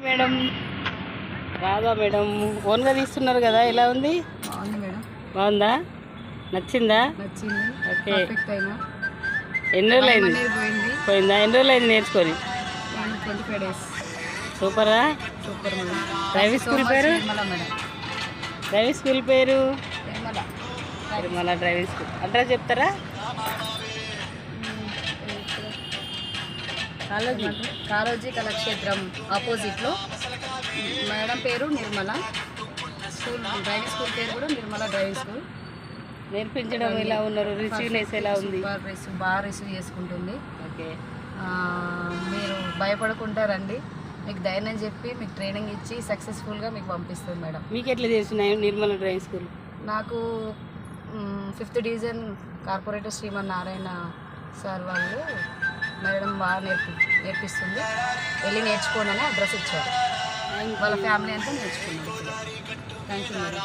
Madam Radha madam ఓన్గా తీస్తున్నారు కదా, ఎలా ఉంది? బాగుంది మేడం. బాగుందా? నచ్చిందా? నచ్చింది. ఓకే. పర్ఫెక్ట్ అయినా ఎన్ని రోజులు అయింది? పోయిందా? ఎన్ని రోజులు అయింది నేర్చుకొని? 25 days. సూపరా? Super madam. డ్రైవింగ్ స్కూల్ పేరు? మేడం. డ్రైవింగ్ స్కూల్ పేరు Nirmala. Tirumala driving school. Address చెప్తారా? కాళోజీ కళాక్షేత్రం ఆపోజిట్లో. మేడం పేరు నిర్మల. స్కూల్ డ్రైవింగ్ స్కూల్ పేరు కూడా నిర్మల డ్రైవింగ్ స్కూల్. నేర్పించడం ఎలా ఉన్నారు? రిసీవ్నెస్ ఎలా ఉంది? బాగా రిసీవ్ చేసుకుంటుంది. ఓకే. మీరు భయపడుకుంటారండి. మీకు ధైర్యం చెప్పి మీకు ట్రైనింగ్ ఇచ్చి సక్సెస్ఫుల్గా మీకు పంపిస్తుంది మేడం. మీకు ఎట్లా తెలిసినాయి నిర్మల డ్రైవింగ్ స్కూల్? నాకు 5th division corporator Shriman Narayana sir వాళ్ళు మేడం బాగా నేర్పిస్తుంది, వెళ్ళి నేర్చుకోండి అని అడ్రస్ ఇచ్చారు. వాళ్ళ ఫ్యామిలీ అంతా నేర్చుకున్నారు. Thank you madam.